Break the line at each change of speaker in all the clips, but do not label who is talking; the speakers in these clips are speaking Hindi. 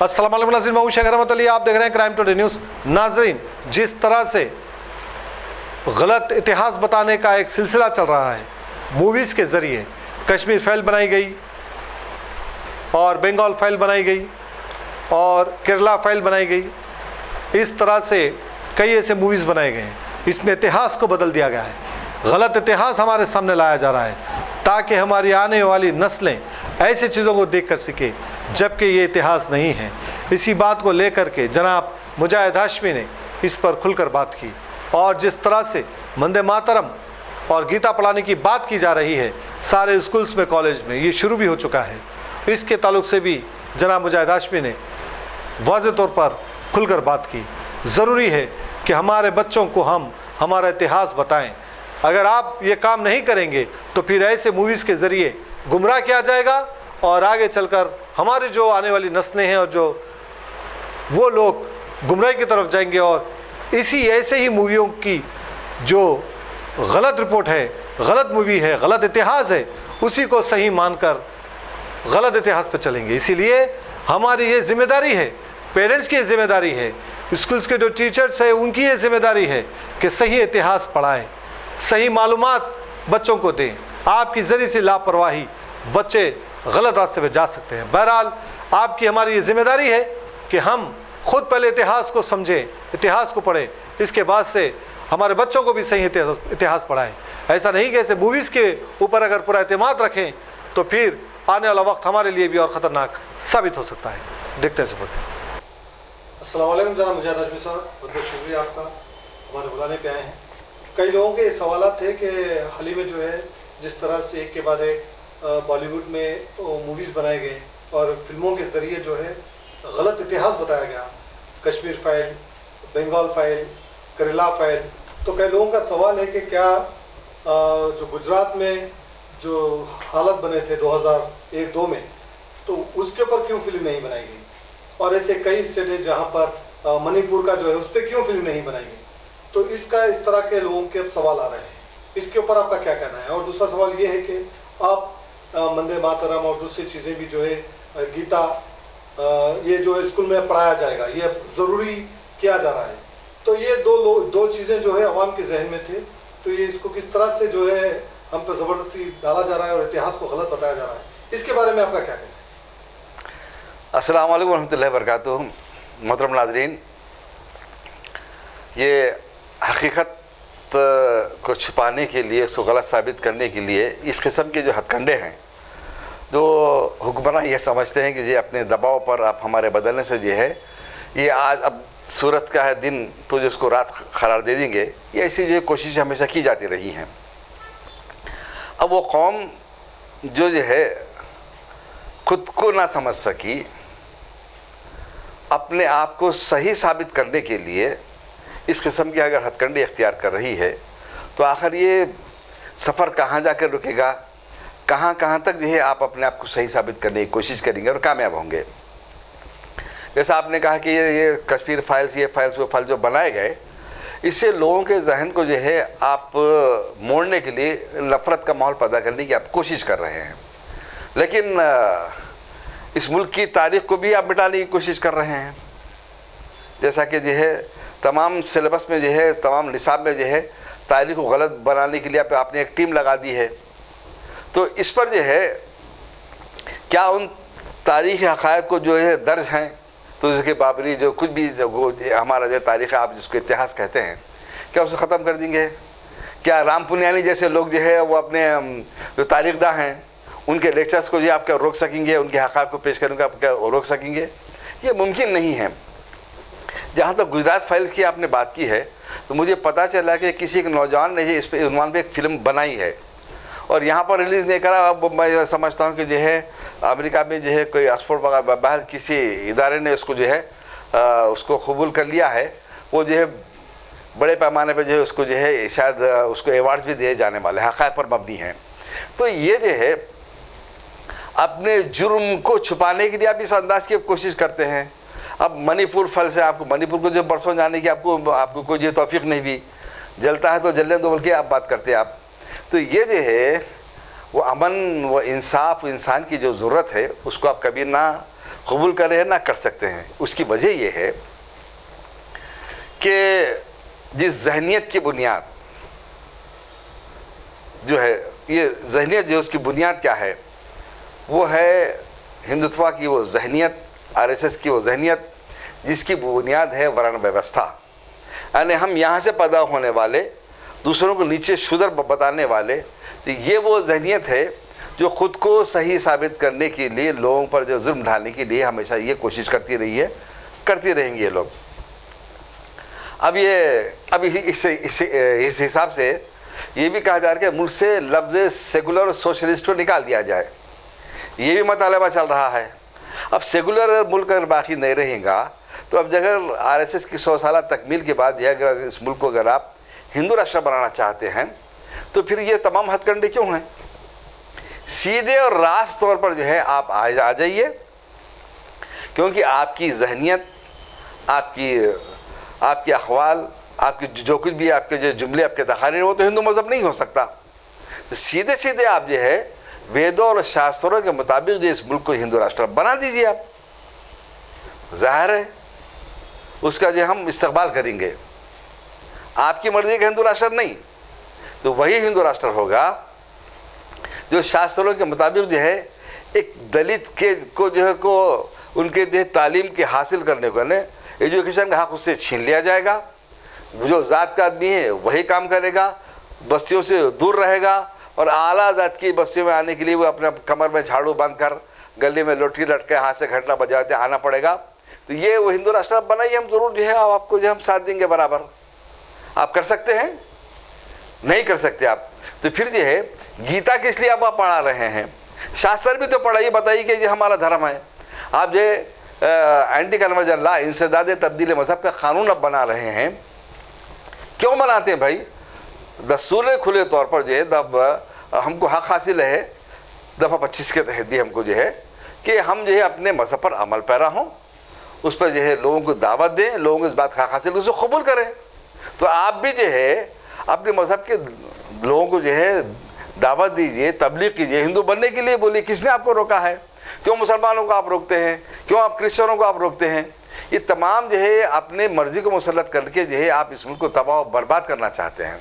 अस्सलाम वालेकुम नाज़रीन, मैं शेख रहमत अली, आप देख रहे हैं क्राइम टुडे न्यूज़। नाज़रीन, जिस तरह से गलत इतिहास बताने का एक सिलसिला चल रहा है, मूवीज़ के ज़रिए कश्मीर फाइल बनाई गई और बंगाल फाइल बनाई गई और केरला फाइल बनाई गई, इस तरह से कई ऐसे मूवीज़ बनाए गए हैं। इसमें इतिहास को बदल दिया गया है, गलत इतिहास हमारे सामने लाया जा रहा है ताकि हमारी आने वाली नस्लें ऐसी चीज़ों को देख कर सीखे जबकि ये इतिहास नहीं है। इसी बात को लेकर के जनाब मुजाहिद हाशमी ने इस पर खुलकर बात की और जिस तरह से वंदे मातरम और गीता पढ़ाने की बात की जा रही है सारे स्कूल्स में, कॉलेज में, ये शुरू भी हो चुका है। इसके ताल्लुक से भी जनाब मुजाहिद हाशमी ने वाज़ेह तौर पर खुलकर बात की। ज़रूरी है कि हमारे बच्चों को हम हमारा इतिहास बताएं। अगर आप ये काम नहीं करेंगे तो फिर ऐसे मूवीज़ के ज़रिए गुमराह किया जाएगा और आगे चलकर हमारी जो आने वाली नस्लें हैं और जो वो लोग गुमराही की तरफ जाएंगे और इसी ऐसे ही मूवियों की जो गलत रिपोर्ट है, गलत मूवी है, गलत इतिहास है, उसी को सही मानकर गलत इतिहास पर चलेंगे। इसीलिए हमारी ये जिम्मेदारी है, पेरेंट्स की जिम्मेदारी है, स्कूल्स के जो टीचर्स हैं उनकी ये जिम्मेदारी है कि सही इतिहास पढ़ाएं, सही मालूमात बच्चों को दें। आपकी ज़री सी लापरवाही बच्चे गलत रास्ते पे जा सकते हैं। बहरहाल आपकी हमारी ये जिम्मेदारी है कि हम खुद पहले इतिहास को समझें, इतिहास को पढ़ें, इसके बाद से हमारे बच्चों को भी सही इतिहास पढ़ाएं। ऐसा नहीं कि ऐसे मूवीज़ के ऊपर अगर पूरा एतमाद रखें तो फिर आने वाला वक्त हमारे लिए भी और ख़तरनाक साबित हो सकता है। देखते हैं सपोर्ट। अस्सलाम वालेकुम जनाब मुजाहिद हाशमी साहब, बहुत बहुत शुक्रिया आपका हमारे बुलाने पे आए हैं। कई लोगों के सवाल थे कि हाल ही में जो है जिस तरह से एक के बाद एक बॉलीवुड में मूवीज़ बनाए गए और फिल्मों के ज़रिए जो है गलत इतिहास बताया गया, Kashmir file, Bengal file, Kerala file, तो कई लोगों का सवाल है कि क्या जो गुजरात में जो हालत बने थे 2001-2 में, तो उसके ऊपर क्यों फिल्म नहीं बनाई गई? और ऐसे कई स्टेट है जहाँ पर मणिपुर का जो है उस पर क्यों फिल्म नहीं बनाई गई? तो इसका इस तरह के लोगों के अब सवाल आ रहे हैं, इसके ऊपर आपका क्या कहना है? और दूसरा सवाल ये है कि आप वंदे मातरम और दूसरी चीज़ें भी जो है गीता, ये जो स्कूल में पढ़ाया जाएगा, ये ज़रूरी किया जा रहा है, तो ये दो चीज़ें जो है अवाम के जहन में थे, तो ये इसको किस तरह से जो है हम पर ज़बरदस्ती डाला जा रहा है और इतिहास को गलत बताया जा रहा है, इसके बारे में आपका क्या कहना है?
अस्सलाम वालेकुम रहमतुल्लाहि व बरकातुहू। मोहतरम नाज़रीन, ये हकीकत को छुपाने के लिए, उसको गलत साबित करने के लिए इस किस्म के जो हथकंडे हैं, जो हुक्मरान ये समझते हैं कि ये अपने दबाव पर आप हमारे बदलने से जो है ये आज अब सूरत का है दिन तो जो उसको रात करार दे देंगे, ये ऐसी जो कोशिश हमेशा की जाती रही हैं। अब वो कौम जो है खुद को ना समझ सकी, अपने आप को सही साबित करने के लिए इस किस्म के अगर हथकंडे इख्तियार कर रही है, तो आखिर ये सफ़र कहाँ जाकर रुकेगा, कहाँ कहाँ तक जो है आप अपने आप को सही साबित करने की कोशिश करेंगे और कामयाब होंगे। जैसा आपने कहा कि ये कश्मीर फाइल्स, ये फाइल्स, वो फाइल जो बनाए गए, इससे लोगों के जहन को जो है आप मोड़ने के लिए नफ़रत का माहौल पैदा करने की आप कोशिश कर रहे हैं, लेकिन इस मुल्क की तारीख़ को भी आप मिटाने की कोशिश कर रहे हैं। जैसा कि जो है तमाम सिलेबस में जो है, तमाम निसाब में जो है तारीख़ को गलत बनाने के लिए आपने एक टीम लगा दी है, तो इस पर जो है क्या उन तारीख़ी हक़ाइक़ को जो है दर्ज हैं, तो उसके बाबरी जो कुछ भी हमारा जो तारीख़ आप जिसको इतिहास कहते हैं, क्या उसे ख़त्म कर देंगे? क्या राम पुनियानी जैसे लोग जो है वो अपने जो तारीख़दां हैं उनके लेक्चर्स को जो आप क्या रोक सकेंगे, उनके हक़ाइक़ को पेश करने को आप क्या रोक सकेंगे? ये मुमकिन नहीं है। जहाँ तक गुजरात फाइल्स की आपने बात की है, तो मुझे पता चला कि किसी एक नौजवान ने इस पर उन्वान पर एक फ़िल्म बनाई है और यहाँ पर रिलीज़ नहीं करा। अब मैं समझता हूँ कि जो है अमेरिका में जो है कोई ऑक्सफोर्ड वगैरह बाहर किसी इदारे ने उसको जो है उसको कबूल कर लिया है, वो जो है बड़े पैमाने पर जो है उसको जो है शायद उसको अवार्ड्स भी दिए जाने वाले हैं, हक़ाइक़ पर मबनी हैं। तो ये जो है अपने जुर्म को छुपाने के लिए आप इस अंदाज़ की कोशिश करते हैं। अब मणिपुर फल से आपको मणिपुर को जो बरसों जाने की आपको कोई ये तौफीक नहीं भी, जलता है तो जलने दो बोल के आप बात करते हैं आप। तो ये जो है वो अमन व इंसाफ इंसान की जो ज़रूरत है उसको आप कभी ना कबूल कर रहे हैं ना कर सकते हैं। उसकी वजह यह है कि जिस जहनीत की बुनियाद जो है, ये जहनीत जो उसकी बुनियाद क्या है, वो है हिंदुत्व की वो जहनीत, आरएसएस की वो जहनीत जिसकी बुनियाद है वर्ण व्यवस्था। यानी हम यहाँ से पैदा होने वाले, दूसरों को नीचे शूद्र बताने वाले, तो ये वो जहनीत है जो ख़ुद को सही साबित करने के लिए लोगों पर जो जुल्म ढालने के लिए हमेशा ये कोशिश करती रही है, करती रहेंगे ये लोग। अब इस हिसाब से ये भी कहा जा रहा है कि मुल्क से लफ्ज़ सेकुलर और सोशलिस्ट को निकाल दिया जाए, ये भी मुतालबा चल रहा है। अब सेकुलर मुल्क अगर बाकी नहीं रहेगा तो अब अगर आरएसएस की 100 साल तकमील के बाद अगर इस मुल्क को अगर आप हिंदू राष्ट्र बनाना चाहते हैं तो फिर ये तमाम हथकंडे क्यों हैं? सीधे और रास्त तौर पर जो है आप आ जाइए, क्योंकि आपकी जहनीत, आपकी अखवाल, आपकी जो कुछ भी आपके जो जुमले, आपके तकारीर, वो तो हिंदू मज़हब नहीं हो सकता। तो सीधे सीधे आप जो है वेदों और शास्त्रों के मुताबिक जो इस मुल्क को हिंदू राष्ट्र बना दीजिए। आप जाहिर है उसका जो हम इस्तकबाल करेंगे। आपकी मर्ज़ी का हिंदू राष्ट्र नहीं, तो वही हिंदू राष्ट्र होगा जो शास्त्रों के मुताबिक जो है एक दलित के को जो है को उनके जो तालीम के हासिल करने को ने एजुकेशन का हक़ उससे छीन लिया जाएगा। जो ज़ात का आदमी है वही काम करेगा, बस्तियों से दूर रहेगा, और आला ज़ात की बस्तियों में आने के लिए वो अपने कमर में झाड़ू बांध कर, गले में लोटी लटके, हाथ से घंटा बजाते आना पड़ेगा। तो ये वो हिंदू राष्ट्र बनाइए, हम ज़रूर जो है आपको जो हम साथ देंगे बराबर। आप कर सकते हैं? नहीं कर सकते आप, तो फिर जो है गीता किस लिए आप पढ़ा रहे हैं? शास्त्र भी तो पढ़ाइए, बताइए कि ये हमारा धर्म है। आप जो एंटी कन्वर्जन ला, इंसदाद तब्दील मज़हब का कानून अब बना रहे हैं। क्यों बनाते हैं भाई? दस्तूर खुले तौर पर जो है हमको हक़ हासिल है दफ़ा 25 के तहत भी हमको जो है कि हम जो है अपने मज़हब पर अमल पैरा हों, उस पर जो है लोगों को दावत दें, लोगों को इस बात का हक़ हासिल उसको कबूल करें। तो आप भी जो है अपने मज़हब के लोगों को जो है दावत दीजिए, तबलीग कीजिए, हिंदू बनने के लिए बोलिए। किसने आपको रोका है? क्यों मुसलमानों को आप रोकते हैं? क्यों आप क्रिश्चियनों को आप रोकते हैं? ये तमाम जो है अपने मर्ज़ी को मुसल्लत करके जो है आप इस मुल्क को तबाह बर्बाद करना चाहते हैं।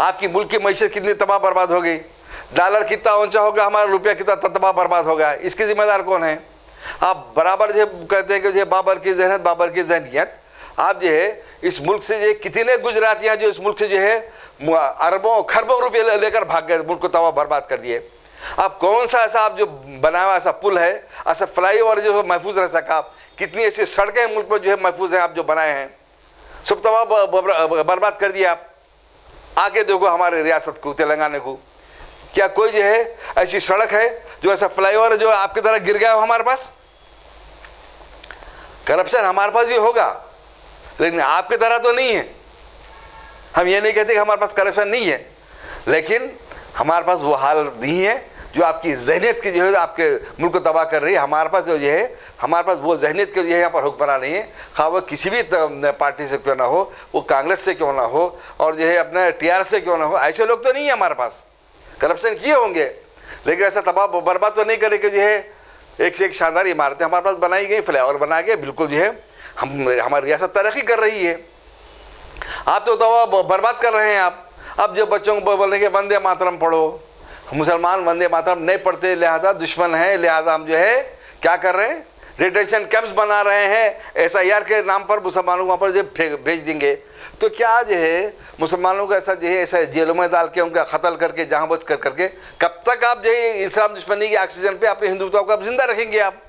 आपकी मुल्क की मईशत कितनी तबाह बर्बाद हो गई, डॉलर कितना ऊंचा होगा, हमारा रुपया कितना तबाह बर्बाद होगा, इसकी ज़िम्मेदार कौन है? आप बराबर जो कहते हैं कि जो बाबर की जहनीत, बाबर की जहनीत, आप जो है इस मुल्क से जो कितने गुजरातियाँ जो इस मुल्क से जो है अरबों खरबों रुपये लेकर भाग गए, मुल्क को तबाह बर्बाद कर दिए। आप कौन सा ऐसा आप जो बनाया हुआ ऐसा पुल है, ऐसा फ्लाईओवर जो महफूज रह सका? कितनी ऐसी सड़कें मुल्क में जो है महफूज हैं, आप जो बनाए हैं, सब तबाह बर्बाद कर दिया आप। आके देखो हमारे रियासत को, तेलंगाना को, क्या कोई जो है ऐसी सड़क है जो ऐसा फ्लाईओवर जो आपकी तरह गिर गया हो हमारे पास? करप्शन हमारे पास भी होगा, लेकिन आपकी तरह तो नहीं है। हम ये नहीं कहते कि हमारे पास करप्शन नहीं है, लेकिन हमारे पास वो हालत नहीं है जो आपकी जहनीत की जो है आपके मुल्क को तबाह कर रही है। हमारे पास जो है, हमारे पास वो जहनीत के जो है यहाँ पर हुक्मरान नहीं है, खा वो किसी भी पार्टी से क्यों ना हो, वो कांग्रेस से क्यों ना हो, और जो है अपने टीआर से क्यों ना हो, ऐसे लोग तो नहीं है हमारे पास। करप्शन किए होंगे, लेकिन ऐसा तबाह बर्बाद तो नहीं करे कि जो है एक से एक शानदार इमारतें हमारे पास बनाई गई, फ्लाईओवर बना के बिल्कुल जो है हमारी रियासत तरक्की कर रही है। आप तो तबाह बर्बाद कर रहे हैं। आप अब जो बच्चों को बोलेंगे वंदे मातरम पढ़ो, मुसलमान वंदे मातरम नहीं पढ़ते, लिहाजा दुश्मन है, लिहाजा हम जो है क्या कर रहे हैं, डिटेंशन कैंप्स बना रहे हैं, SIR के नाम पर मुसलमानों को वहाँ पर जो भेज देंगे। तो क्या जो है मुसलमानों को ऐसा जो है ऐसा जेलों में डाल के उनका कत्ल करके जहाँ बच करके कब तक आप जो है इस्लाम दुश्मनी के ऑक्सीजन पे अपने हिंदुत्व को आप जिंदा रखेंगे? आप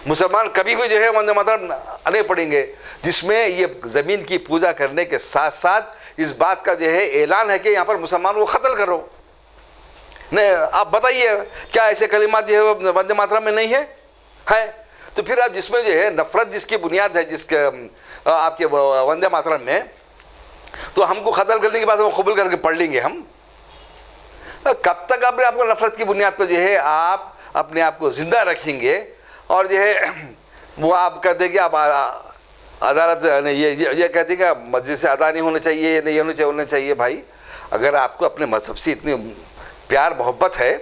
मुसलमान कभी भी जो है वंदे मातरम नहीं पढ़ेंगे, जिसमें ये ज़मीन की पूजा करने के साथ साथ इस बात का जो है ऐलान है कि यहाँ पर मुसलमानों को कत्ल करो। नहीं, आप बताइए क्या ऐसे कलिमात जो है वंदे मातरम में नहीं है? तो फिर आप जिसमें जो है नफरत जिसकी बुनियाद है, जिसके आपके वंदे मातरम में, तो हमको कत्ल करने के बाद वो कबूल करके पढ़ लेंगे हम। कब तक अपने आपको नफरत की बुनियाद पर जो है आप अपने आप को ज़िंदा रखेंगे? और जो है वो आप कहते हैं कि आप अदालत ये कहते हैं कि मस्जिद से अदा नहीं होना चाहिए, नहीं होना चाहिए। भाई अगर आपको अपने मजहब से इतनी प्यार मोहब्बत है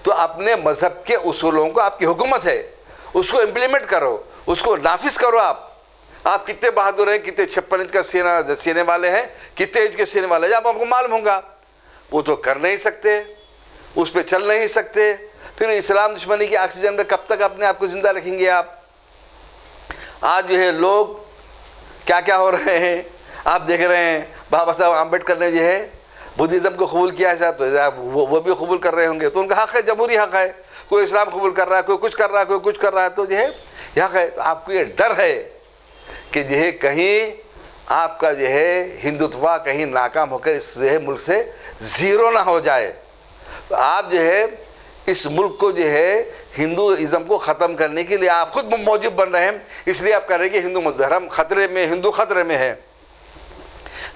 तो अपने मज़हब के उसूलों को, आपकी हुकूमत है उसको इम्प्लीमेंट करो, उसको नाफिज करो। आप कितने बहादुर हैं, कितने 56 इंच का सीने वाले हैं, कितने इंच के सीने वाले हैं, आपको मालूम होगा। वो तो कर नहीं सकते, उस पर चल नहीं सकते, फिर इस्लाम दुश्मनी की ऑक्सीजन में कब तक अपने आप को ज़िंदा रखेंगे आप। आज जो है लोग क्या क्या हो रहे हैं आप देख रहे हैं। बाबा साहब आम्बेडकर ने जो है बुद्धिज़्म को कबूल किया है, तो वो भी कबूल कर रहे होंगे, तो उनका हक़ है, जमहूरी हक़ है। कोई इस्लाम कबूल कर रहा है, कोई कुछ कर रहा है, कोई कुछ कर रहा है, तो जो है हक़ है। तो आपको ये डर है कि जो है कहीं आपका जो है हिंदुत्व कहीं नाकाम होकर इस जो है मुल्क से ज़ीरो ना हो जाए। तो आप जो है इस मुल्क को जो है हिंदुइज़्म को ख़त्म करने के लिए आप खुद मौजूद बन रहे हैं। इसलिए आप कह रहे हैं कि हिंदू धर्म खतरे में, हिंदू खतरे में है।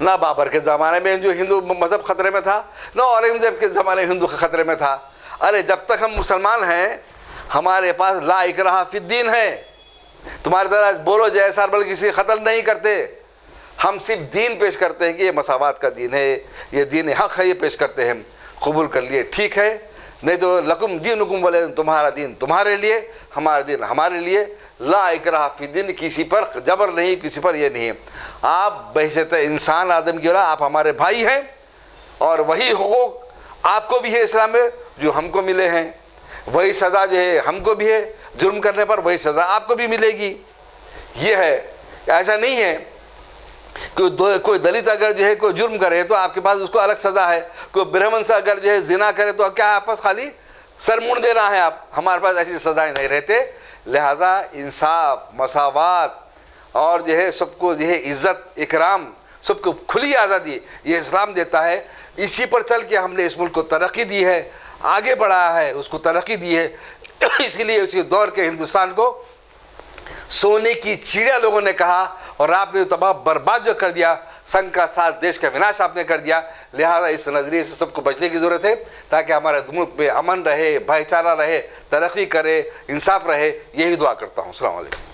ना बाबर के ज़माने में जो हिंदू मज़हब ख़तरे में था, ना औरंगज़ेब के ज़माने में हिंदू खतरे में था। अरे जब तक हम मुसलमान हैं हमारे पास ला इकराहा फिद्दीन है। तुम्हारी तरह बोलो जैसा बल्कि किसी कत्ल नहीं करते, हम सिर्फ दीन पेश करते हैं कि ये मसावात का दीन है, ये दीन हक़ है, ये पेश करते हैं। कबूल कर लिए ठीक है, नहीं तो लकुम दीनुकुम वलिय, तुम्हारा दीन तुम्हारे लिए, हमारा दीन हमारे लिए। ला इकराहा फिद्दीन, किसी पर जबर नहीं, किसी पर ये नहीं है। आप बहशत इंसान आदम की औलाद, आप हमारे भाई हैं और वही हुकूक आपको भी है इस्लाम में जो हमको मिले हैं। वही सज़ा जो है हमको भी है, जुर्म करने पर वही सज़ा आपको भी मिलेगी। ये है, ऐसा नहीं है कोई दलित अगर जो है कोई जुर्म करे तो आपके पास उसको अलग सज़ा है। कोई ब्राह्मण से अगर जो है जिना करे तो क्या आपस खाली सर मुंड देना है आप, हमारे पास ऐसी सज़ाएँ नहीं रहते। लिहाजा इंसाफ, मसावात और जो है सबको जो है इज़्ज़त इकराम, सबको खुली आज़ादी ये इस्लाम देता है। इसी पर चल के हमने इस मुल्क को तरक्की दी है, आगे बढ़ाया है, उसको तरक्की दी है। इसीलिए उसी दौर के हिंदुस्तान को सोने की चिड़िया लोगों ने कहा, और आपने तबाह बर्बाद जो कर दिया, संघ का साथ, देश का विनाश आपने कर दिया। लिहाजा इस नज़रिए से सबको बचने की ज़रूरत है ताकि हमारे मुल्क में अमन रहे, भाईचारा रहे, तरक्की करे, इंसाफ रहे। यही दुआ करता हूँ। अस्सलाम वालेकुम।